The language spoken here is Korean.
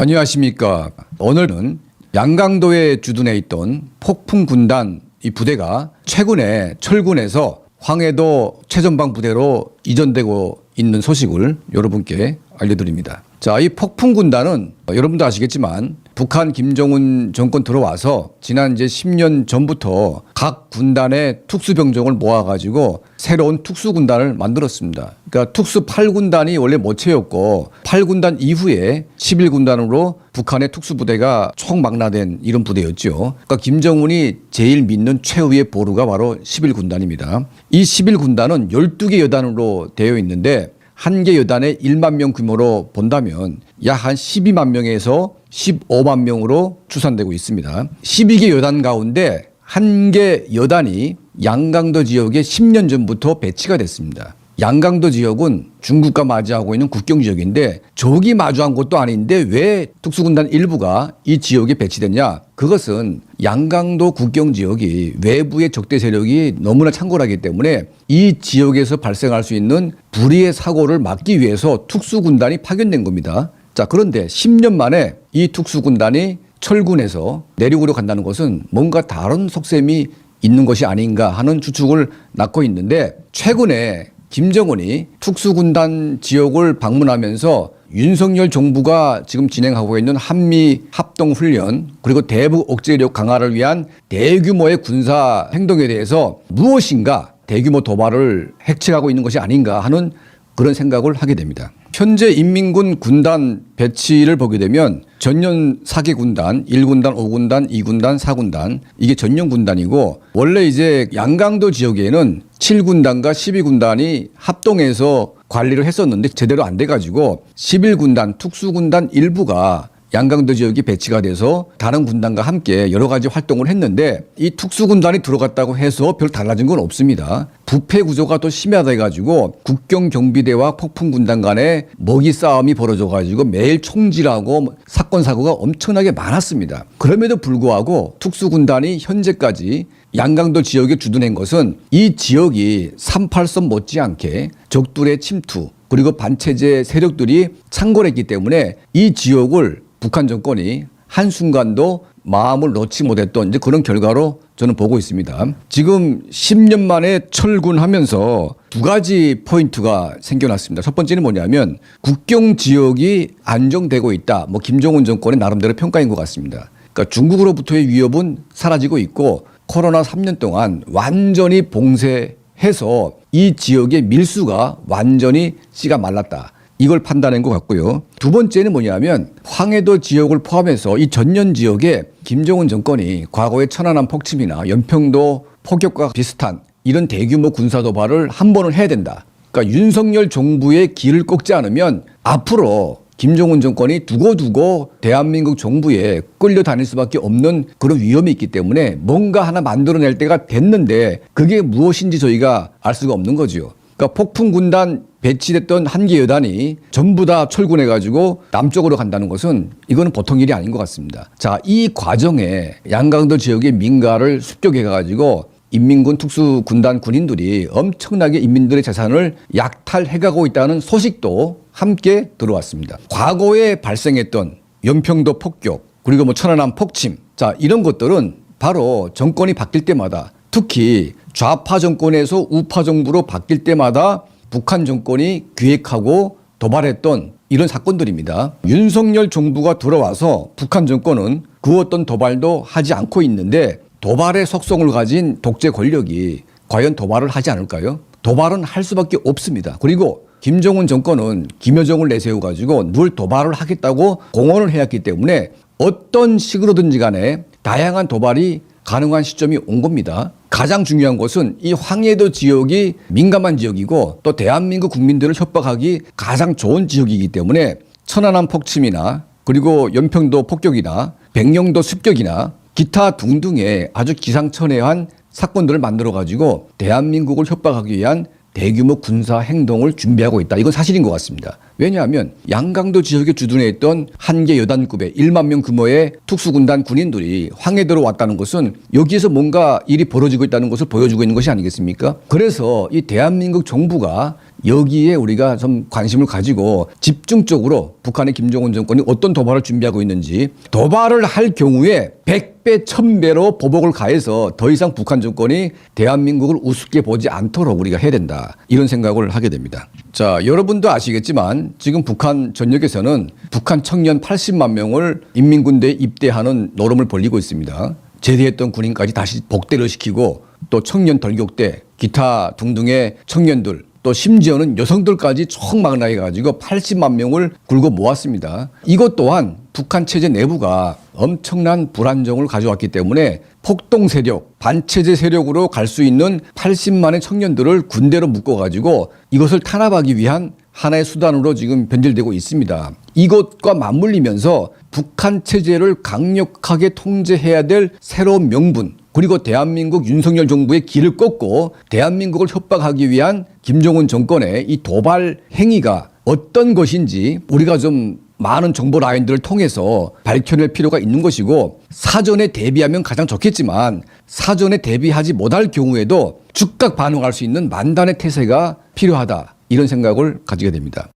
안녕하십니까. 오늘은 양강도에 주둔해 있던 폭풍군단 이 부대가 최근에 철군에서 황해도 최전방 부대로 이전되고 있는 소식을 여러분께 알려드립니다. 자, 이 폭풍군단은 여러분도 아시겠지만 북한 김정은 정권 들어와서 지난 이제 10년 전부터 각 군단의 특수병종을 모아가지고 새로운 특수군단을 만들었습니다. 그러니까 특수 8군단이 원래 모체였고 8군단 이후에 11군단으로 북한의 특수부대가 총망라된 이런 부대였죠. 그러니까 김정은이 제일 믿는 최후의 보루가 바로 11군단입니다. 이 11군단은 12개 여단으로 되어 있는데 한 개 여단에 1만 명 규모로 본다면 약 한 12만 명에서 15만 명으로 추산되고 있습니다. 12개 여단 가운데 한 개 여단이 양강도 지역에 10년 전부터 배치가 됐습니다. 양강도 지역은 중국과 마주하고 있는 국경 지역인데 적이 마주한 곳도 아닌데 왜 특수군단 일부가 이 지역에 배치됐냐? 그것은 양강도 국경 지역이 외부의 적대 세력이 너무나 창궐하기 때문에 이 지역에서 발생할 수 있는 불의의 사고를 막기 위해서 특수군단이 파견된 겁니다. 자, 그런데 10년 만에 이 특수군단이 철군에서 내륙으로 간다는 것은 뭔가 다른 속셈이 있는 것이 아닌가 하는 추측을 낳고 있는데 최근에 김정은이 특수군단 지역을 방문하면서 윤석열 정부가 지금 진행하고 있는 한미 합동훈련 그리고 대북 억제력 강화를 위한 대규모의 군사 행동에 대해서 무엇인가 대규모 도발을 핵책하고 있는 것이 아닌가 하는 그런 생각을 하게 됩니다. 현재 인민군 군단 배치를 보게 되면 전년 4개 군단, 1군단, 5군단, 2군단, 4군단 이게 전년 군단이고 원래 이제 양강도 지역에는 7군단과 12군단이 합동해서 관리를 했었는데 제대로 안 돼가지고 11군단, 특수군단 일부가 양강도 지역이 배치가 돼서 다른 군단과 함께 여러 가지 활동을 했는데 이 특수군단이 들어갔다고 해서 별 달라진 건 없습니다. 부패 구조가 또 심하다 해가지고 국경경비대와 폭풍군단 간에 먹이 싸움이 벌어져가지고 매일 총질하고 사건 사고가 엄청나게 많았습니다. 그럼에도 불구하고 특수군단이 현재까지 양강도 지역에 주둔한 것은 이 지역이 38선 못지않게 적들의 침투 그리고 반체제 세력들이 창궐했기 때문에 이 지역을 북한 정권이 한순간도 마음을 놓지 못했던 이제 그런 결과로 저는 보고 있습니다. 지금 10년 만에 철군하면서 두 가지 포인트가 생겨났습니다. 첫 번째는 뭐냐면 국경 지역이 안정되고 있다. 뭐 김정은 정권의 나름대로 평가인 것 같습니다. 그러니까 중국으로부터의 위협은 사라지고 있고 코로나 3년 동안 완전히 봉쇄해서 이 지역의 밀수가 완전히 씨가 말랐다. 이걸 판단한 것 같고요. 두 번째는 뭐냐면 황해도 지역을 포함해서 이 전년 지역에 김정은 정권이 과거의 천안함 폭침이나 연평도 폭격과 비슷한 이런 대규모 군사 도발을 한 번은 해야 된다. 그러니까 윤석열 정부의 길을 꺾지 않으면 앞으로 김정은 정권이 두고두고 대한민국 정부에 끌려다닐 수밖에 없는 그런 위험이 있기 때문에 뭔가 하나 만들어낼 때가 됐는데 그게 무엇인지 저희가 알 수가 없는 거죠. 그러니까 폭풍군단 배치됐던 한 개 여단이 전부 다 철군해가지고 남쪽으로 간다는 것은 이거는 보통 일이 아닌 것 같습니다. 자, 이 과정에 양강도 지역의 민가를 습격해가지고 인민군 특수군단 군인들이 엄청나게 인민들의 재산을 약탈해가고 있다는 소식도 함께 들어왔습니다. 과거에 발생했던 연평도 폭격 그리고 뭐 천안함 폭침 자 이런 것들은 바로 정권이 바뀔 때마다 특히 좌파 정권에서 우파 정부로 바뀔 때마다 북한 정권이 기획하고 도발했던 이런 사건들입니다. 윤석열 정부가 들어와서 북한 정권은 그 어떤 도발도 하지 않고 있는데 도발의 속성을 가진 독재 권력이 과연 도발을 하지 않을까요? 도발은 할 수밖에 없습니다. 그리고 김정은 정권은 김여정을 내세워가지고 늘 도발을 하겠다고 공언을 해왔기 때문에 어떤 식으로든지 간에 다양한 도발이 가능한 시점이 온 겁니다. 가장 중요한 것은 이 황해도 지역이 민감한 지역이고 또 대한민국 국민들을 협박하기 가장 좋은 지역이기 때문에 천안함 폭침이나 그리고 연평도 폭격이나 백령도 습격이나 기타 등등의 아주 기상천외한 사건들을 만들어가지고 대한민국을 협박하기 위한 대규모 군사 행동을 준비하고 있다. 이건 사실인 것 같습니다. 왜냐하면 양강도 지역에 주둔해 있던 한 개 여단급의 1만 명 규모의 특수군단 군인들이 황해도로 왔다는 것은 여기에서 뭔가 일이 벌어지고 있다는 것을 보여주고 있는 것이 아니겠습니까? 그래서 이 대한민국 정부가 여기에 우리가 좀 관심을 가지고 집중적으로 북한의 김정은 정권이 어떤 도발을 준비하고 있는지, 도발을 할 경우에 100배, 1000배로 보복을 가해서 더 이상 북한 정권이 대한민국을 우습게 보지 않도록 우리가 해야 된다. 이런 생각을 하게 됩니다. 자, 여러분도 아시겠지만 지금 북한 전역에서는 북한 청년 80만 명을 인민군대에 입대하는 노름을 벌이고 있습니다. 제대했던 군인까지 다시 복대를 시키고 또 청년 돌격대, 기타 등등의 청년들, 또 심지어는 여성들까지 총망라해 가지고 80만 명을 굴고 모았습니다. 이것 또한 북한 체제 내부가 엄청난 불안정을 가져왔기 때문에 폭동 세력, 반체제 세력으로 갈 수 있는 80만의 청년들을 군대로 묶어 가지고 이것을 탄압하기 위한 하나의 수단으로 지금 변질되고 있습니다. 이것과 맞물리면서 북한 체제를 강력하게 통제해야 될 새로운 명분, 그리고 대한민국 윤석열 정부의 길을 꺾고 대한민국을 협박하기 위한 김정은 정권의 이 도발 행위가 어떤 것인지 우리가 좀 많은 정보 라인들을 통해서 밝혀낼 필요가 있는 것이고, 사전에 대비하면 가장 좋겠지만 사전에 대비하지 못할 경우에도 즉각 반응할 수 있는 만단의 태세가 필요하다, 이런 생각을 가지게 됩니다.